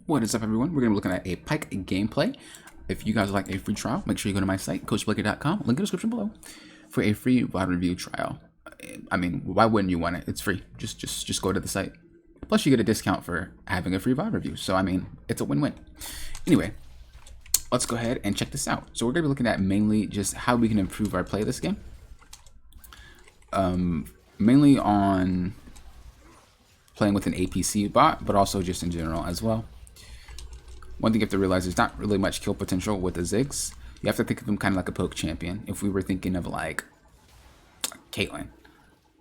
What is up, everyone? We're going to be looking at a Pyke gameplay. If you guys like a free trial, make sure you go to my site, coachblakey.com, link in the description below, for a free VOD review trial. I mean, why wouldn't you want it? It's free. Just go to the site. Plus, you get a discount for having a free VOD review. So, I mean, it's a win-win. Anyway, let's go ahead and check this out. So, we're going to be looking at mainly just how we can improve our play this game. Mainly on playing with an APC bot, but also just in general as well. One thing you have to realize is not really much kill potential with the Ziggs. You have to think of them kind of like a poke champion. If we were thinking of like Caitlyn,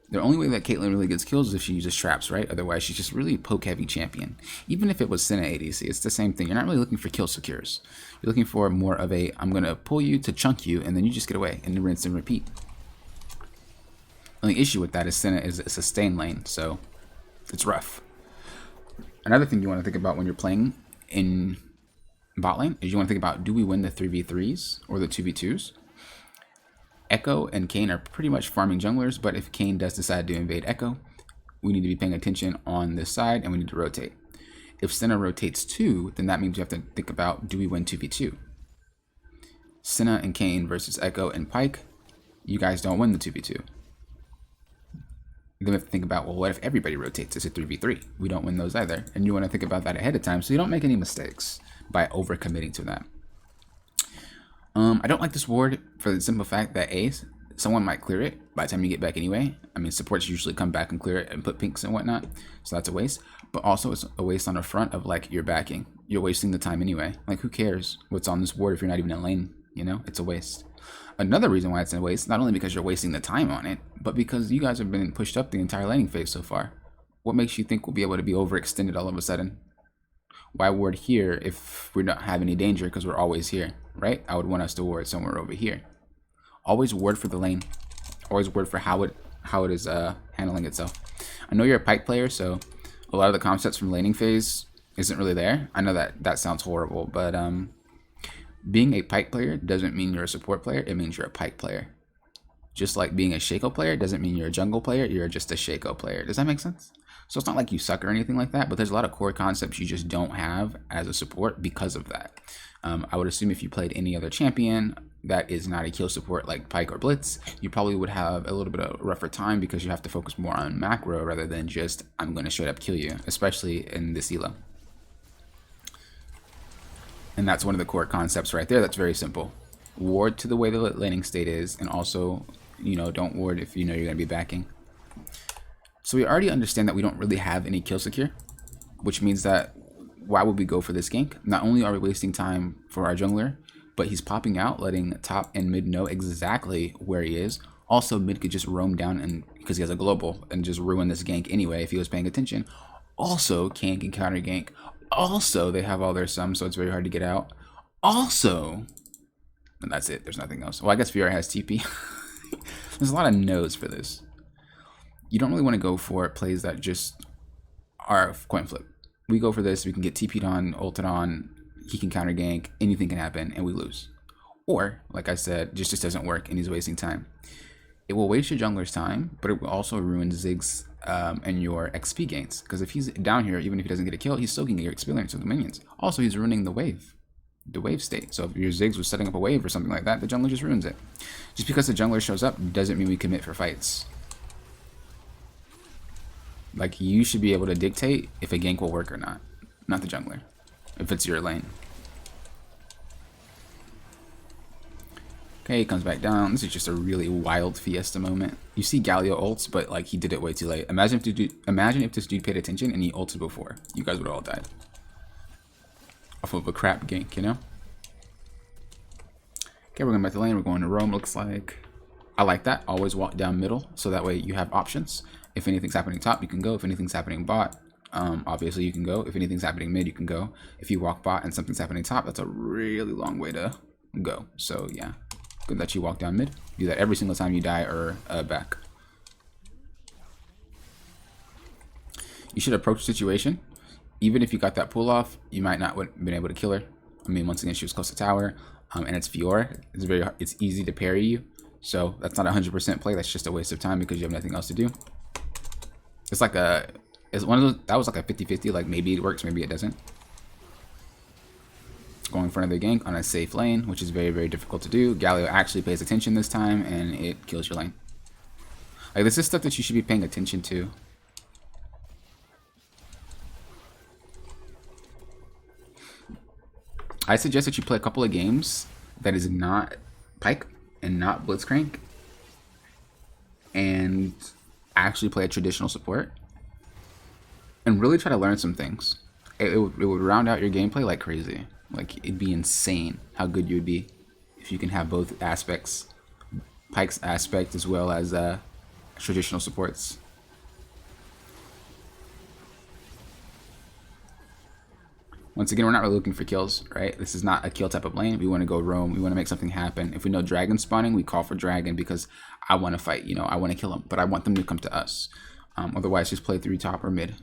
the only way that Caitlyn really gets kills is if she uses traps, right? Otherwise, she's just really a poke heavy champion. Even if it was Senna ADC, it's the same thing. You're not really looking for kill secures. You're looking for more of a, I'm going to pull you to chunk you, and then you just get away, and rinse and repeat. The only issue with that is Senna is a sustain lane, so it's rough. Another thing you want to think about when you're playing in bot lane is you want to think about, do we win the 3v3s or the 2v2s? Echo and Kayn are pretty much farming junglers, but if Kayn does decide to invade Echo, we need to be paying attention on this side and we need to rotate. If Senna rotates 2, then that means you have to think about, do we win 2v2? Senna and Kayn versus Echo and Pyke, you guys don't win the 2v2. Then we have to think about, well, what if everybody rotates? It's a 3v3. We don't win those either. And you want to think about that ahead of time so you don't make any mistakes by overcommitting to that. I don't like this ward for the simple fact that someone might clear it by the time you get back anyway. I mean, supports usually come back and clear it and put pinks and whatnot, so that's a waste. But also it's a waste on the front of like your backing. You're wasting the time anyway. Like, who cares what's on this ward if you're not even in lane? You know, it's a waste. Another reason why it's a waste, not only because you're wasting the time on it, but because you guys have been pushed up the entire laning phase so far. What makes you think we'll be able to be overextended all of a sudden? Why ward here if we don't have any danger because we're always here, right? I would want us to ward somewhere over here. Always ward for the lane. Always ward for how it is handling itself. I know you're a Pyke player, so a lot of the concepts from laning phase isn't really there. I know that sounds horrible, but being a Pyke player doesn't mean you're a support player. It means you're a Pyke player. Just like being a Shaco player doesn't mean you're a jungle player. You're just a Shaco player. Does that make sense? So it's not like you suck or anything like that, but there's a lot of core concepts you just don't have as a support because of that. I would assume if you played any other champion that is not a kill support like Pyke or Blitz, you probably would have a little bit of a rougher time because you have to focus more on macro rather than just, I'm going to straight up kill you, especially in this elo. And that's one of the core concepts right there. That's very simple. Ward to the way the laning state is, and also, you know, don't ward if you know you're going to be backing. So we already understand that we don't really have any kill secure, which means that why would we go for this gank? Not only are we wasting time for our jungler, but he's popping out, letting top and mid know exactly where he is. Also, mid could just roam down and because he has a global and just ruin this gank anyway if he was paying attention. Also, Kayn can counter gank. Also, they have all their sums, so it's very hard to get out. Also, and that's it. There's nothing else. Well, I guess VR has TP. There's a lot of no's for this. You don't really want to go for plays that just are coin flip. We go for this, we can get TP'd on, ulted on, he can counter gank, anything can happen, and we lose. Or, like I said, just doesn't work and he's wasting time. It will waste your jungler's time, but it will also ruin Ziggs and your XP gains. Because if he's down here, even if he doesn't get a kill, he's soaking your experience with the minions. Also, he's ruining the wave state. So if your Ziggs was setting up a wave or something like that, the jungler just ruins it. Just because the jungler shows up doesn't mean we commit for fights. Like, you should be able to dictate if a gank will work or not the jungler, if it's your lane. Okay, he comes back down. This is just a really wild Fiesta moment. You see Galio ults, but like he did it way too late. Imagine if this dude paid attention and he ulted before. You guys would have all died off of a crap gank, you know? Okay, we're going back to lane. We're going to roam, looks like. I like that. Always walk down middle, so that way you have options. If anything's happening top, you can go. If anything's happening bot, obviously you can go. If anything's happening mid, you can go. If you walk bot and something's happening top, that's a really long way to go. So yeah, good that you walk down mid. Do that every single time you die or back. You should approach the situation. Even if you got that pull off, you might not have been able to kill her. I mean, once again, she was close to tower, and it's Fiora. It's easy to parry you. So that's not a 100% play. That's just a waste of time because you have nothing else to do. It's like a, it's one of those, that was like a 50-50, like maybe it works, maybe it doesn't. going for another gank on a safe lane, which is very, very difficult to do. Galio actually pays attention this time, and it kills your lane. Like, this is stuff that you should be paying attention to. I suggest that you play a couple of games that is not Pyke and not Blitzcrank, and actually play a traditional support, and really try to learn some things. It would round out your gameplay like crazy. Like, it'd be insane how good you would be if you can have both aspects, Pyke's aspect as well as traditional supports. Once again, we're not really looking for kills, right? This is not a kill type of lane. We want to go roam. We want to make something happen. If we know dragon spawning, we call for dragon because I want to fight. You know, I want to kill them, but I want them to come to us. Otherwise, just play through top or mid.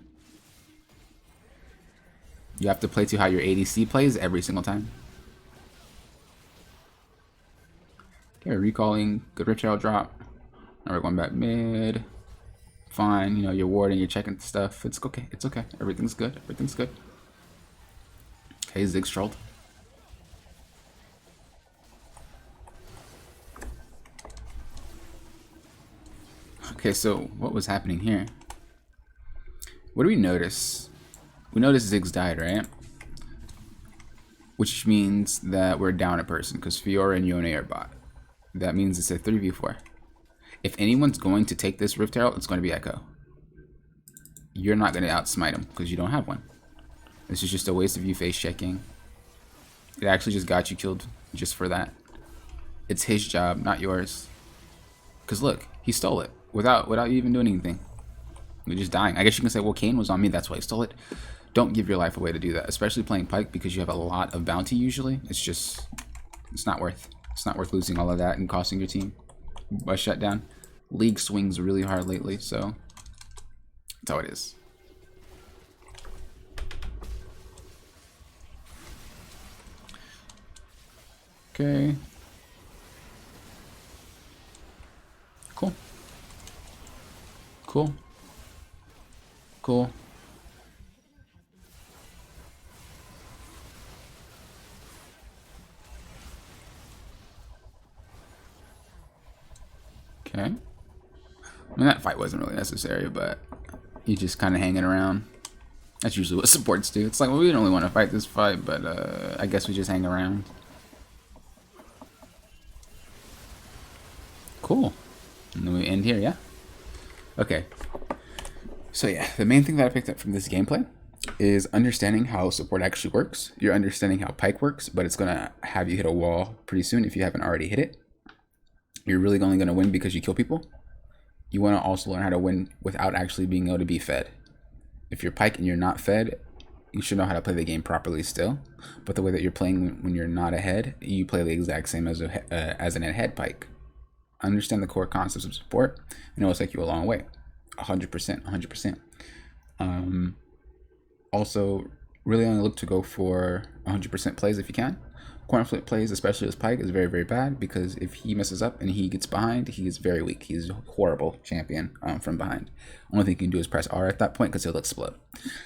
You have to play to how your ADC plays every single time. Okay, recalling. Good Rift Herald drop. Now we're going back mid. Fine. You know, you're warding. You're checking stuff. It's okay. It's okay. Everything's good. Everything's good. Okay, Ziggs trolled. Okay, so what was happening here? What do we notice? We notice Ziggs died, right? Which means that we're down a person because Fiora and Yone are bot. That means it's a 3v4. If anyone's going to take this Rift Herald, it's going to be Echo. You're not going to outsmite him because you don't have one. This is just a waste of you face checking. It actually just got you killed just for that. It's his job, not yours. Because look, he stole it without you even doing anything. You're just dying. I guess you can say, well, Kayn was on me, that's why he stole it. Don't give your life away to do that, especially playing Pyke because you have a lot of bounty usually. It's not worth. It's not worth losing all of that and costing your team a shutdown. League swings really hard lately, so that's how it is. Okay. Cool. Cool. Cool. Okay. I mean, that fight wasn't really necessary, but you just kind of hanging around. That's usually what supports do. It's like, well, we didn't really want to fight this fight, but I guess we just hang around. Cool. And then we end here, yeah? Okay. So yeah, the main thing that I picked up from this gameplay is understanding how support actually works. You're understanding how Pyke works, but it's going to have you hit a wall pretty soon if you haven't already hit it. You're really only going to win because you kill people. You want to also learn how to win without actually being able to be fed. If you're Pyke and you're not fed, you should know how to play the game properly still. But the way that you're playing when you're not ahead, you play the exact same as an ahead Pyke. Understand the core concepts of support, and it will take you a long way. 100%, 100%. Also, really only look to go for 100% plays if you can. Corner flip plays, especially as Pyke, is very, very bad because if he messes up and he gets behind, he is very weak. He's a horrible champion from behind. Only thing you can do is press R at that point because he'll explode.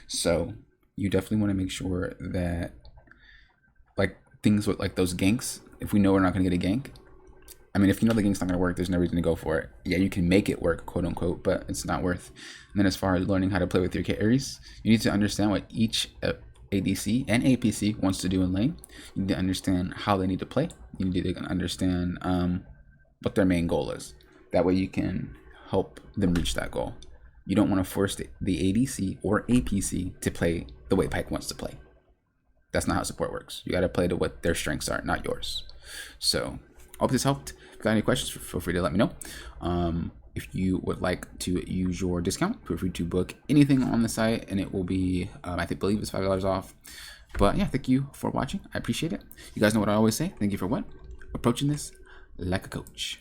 So you definitely want to make sure that, like, things with like those ganks, if we know we're not going to get a gank, I mean, if you know the game's not going to work, there's no reason to go for it. Yeah, you can make it work, quote unquote, but it's not worth. And then as far as learning how to play with your carries, you need to understand what each ADC and APC wants to do in lane. You need to understand how they need to play. You need to understand what their main goal is. That way you can help them reach that goal. You don't want to force the ADC or APC to play the way Pyke wants to play. That's not how support works. You got to play to what their strengths are, not yours. So I hope this helped. If you got any questions, feel free to let me know. If you would like to use your discount, feel free to book anything on the site, and it will be, I believe it's $5 off. But yeah, thank you for watching. I appreciate it. You guys know what I always say. Thank you for what? Approaching this like a coach.